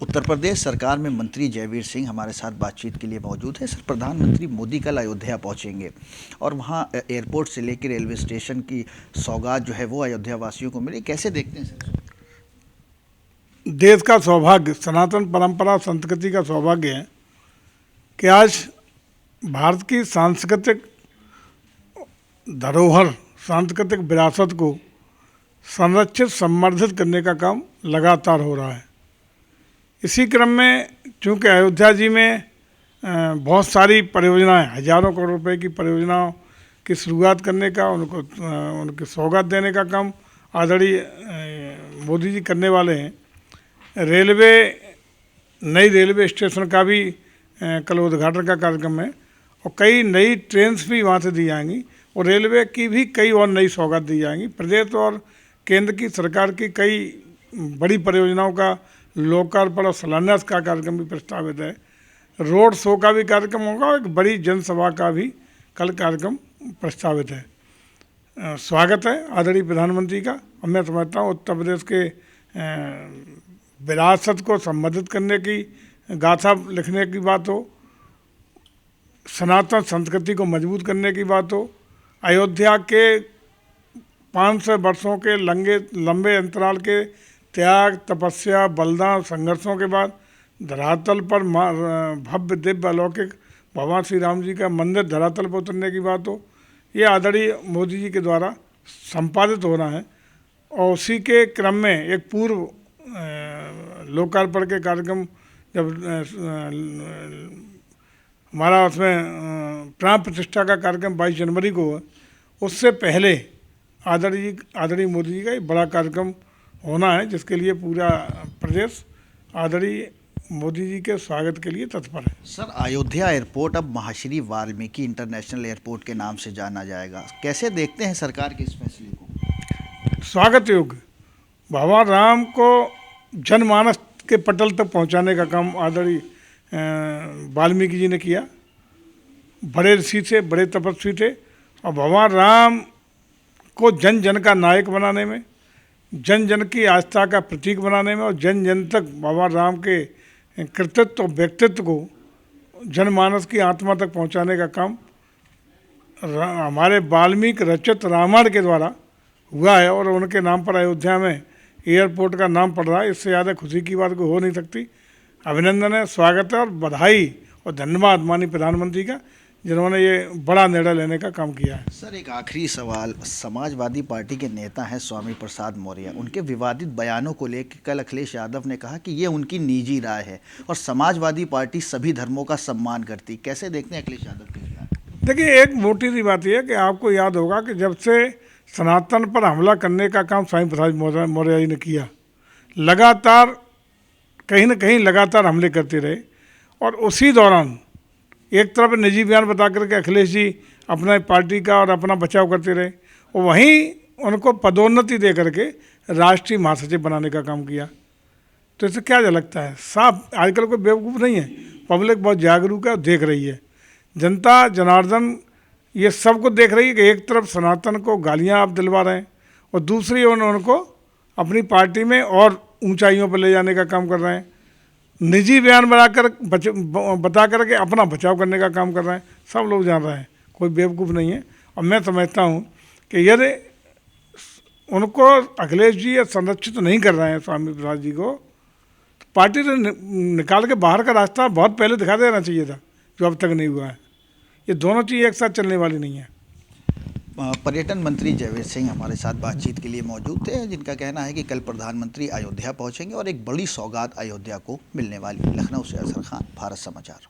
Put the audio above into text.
उत्तर प्रदेश सरकार में मंत्री जयवीर सिंह हमारे साथ बातचीत के लिए मौजूद है। सर, प्रधानमंत्री मोदी कल अयोध्या पहुंचेंगे और वहां एयरपोर्ट से लेकर रेलवे स्टेशन की सौगात जो है वो अयोध्या वासियों को मिली। कैसे देखते हैं सर? देश का सौभाग्य, सनातन परंपरा संस्कृति का सौभाग्य है कि आज भारत की सांस्कृतिक धरोहर, सांस्कृतिक विरासत को संरक्षित संवर्धित करने का काम लगातार हो रहा है। इसी क्रम में चूँकि अयोध्या जी में बहुत सारी परियोजनाएं, हजारों करोड़ रुपए की परियोजनाओं की शुरुआत करने का, उनकी सौगात देने का काम आदरणीय मोदी जी करने वाले हैं। नई रेलवे स्टेशन का भी कल उद्घाटन का कार्यक्रम है और कई नई ट्रेन्स भी वहाँ से दी जाएंगी और रेलवे की भी कई और नई सौगात दी जाएंगी। प्रदेश और केंद्र की सरकार की कई बड़ी परियोजनाओं का लोकार्पण और शिलान्यास का कार्यक्रम भी प्रस्तावित है। रोड शो का भी कार्यक्रम होगा और एक बड़ी जनसभा का भी कल कार्यक्रम प्रस्तावित है। स्वागत है आदरणीय प्रधानमंत्री का। और मैं समझता हूँ उत्तर प्रदेश के विरासत को संवर्धित करने की गाथा लिखने की बात हो, सनातन संस्कृति को मजबूत करने की बात हो, अयोध्या के 500 वर्षों के लंबे अंतराल के त्याग, तपस्या, बलिदान, संघर्षों के बाद धरातल पर भव्य दिव्य अलौकिक भगवान श्री राम जी का मंदिर धरातल पर उतरने की बात हो, ये आदरणीय मोदी जी के द्वारा संपादित हो रहा है। और उसी के क्रम में एक पूर्व लोकार्पण के कार्यक्रम जब हमारा उसमें प्राण प्रतिष्ठा का कार्यक्रम 22 जनवरी को हुआ, उससे पहले आदरणीय मोदी जी का एक बड़ा कार्यक्रम होना है, जिसके लिए पूरा प्रदेश आदरणीय मोदी जी के स्वागत के लिए तत्पर है। सर, अयोध्या एयरपोर्ट अब महर्षि वाल्मीकि इंटरनेशनल एयरपोर्ट के नाम से जाना जाएगा। कैसे देखते हैं सरकार के इस फैसले को? स्वागत योग्य। भगवान राम को जनमानस के पटल तक पहुंचाने का काम आदरणीय वाल्मीकि जी ने किया। बड़े ऋषि थे, बड़े तपस्वी थे और भगवान राम को जन जन का नायक बनाने में, जन जन की आस्था का प्रतीक बनाने में और जन जन तक भगवान राम के कृतित्व और व्यक्तित्व को जनमानस की आत्मा तक पहुंचाने का काम हमारे वाल्मीकि रचित रामायण के द्वारा हुआ है और उनके नाम पर अयोध्या में एयरपोर्ट का नाम पड़ रहा है। इससे ज़्यादा खुशी की बात कोई हो नहीं सकती। अभिनंदन है, स्वागत है और बधाई और धन्यवाद माननीय प्रधानमंत्री का, जिन्होंने ये बड़ा निर्णय लेने का काम किया है। सर, एक आखिरी सवाल। समाजवादी पार्टी के नेता हैं स्वामी प्रसाद मौर्य, उनके विवादित बयानों को लेकर कल अखिलेश यादव ने कहा कि ये उनकी निजी राय है और समाजवादी पार्टी सभी धर्मों का सम्मान करती। कैसे देखते हैं अखिलेश यादव के? देखिए, एक मोटी सी बात यह है कि आपको याद होगा कि जब से सनातन पर हमला करने का काम स्वामी प्रसाद मौर्य जी ने किया, लगातार कहीं ना कहीं लगातार हमले करते रहे और उसी दौरान एक तरफ निजी बयान बता करके अखिलेश जी अपना पार्टी का और अपना बचाव करते रहे और वहीं उनको पदोन्नति दे करके राष्ट्रीय महासचिव बनाने का काम किया। तो इससे क्या लगता है? साफ आजकल कोई बेवकूफ़ नहीं है, पब्लिक बहुत जागरूक है और देख रही है। जनता जनार्दन ये सब कुछ देख रही है कि एक तरफ सनातन को गालियाँ आप दिलवा रहे हैं और दूसरी उनको अपनी पार्टी में और ऊंचाइयों पर ले जाने का काम कर रहे हैं। निजी बयान बता कर के अपना बचाव करने का काम कर रहे हैं। सब लोग जान रहे हैं, कोई बेवकूफ़ नहीं है। और मैं समझता हूँ कि यदि उनको अखिलेश जी संरक्षित नहीं कर रहे हैं स्वामी प्रसाद जी को, तो पार्टी से निकाल के बाहर का रास्ता बहुत पहले दिखा देना चाहिए था, जो अब तक नहीं हुआ है। ये दोनों चीज़ एक साथ चलने वाली नहीं है। पर्यटन मंत्री जयवीर सिंह हमारे साथ बातचीत के लिए मौजूद थे, जिनका कहना है कि कल प्रधानमंत्री अयोध्या पहुंचेंगे और एक बड़ी सौगात अयोध्या को मिलने वाली। लखनऊ से असर खान, भारत समाचार।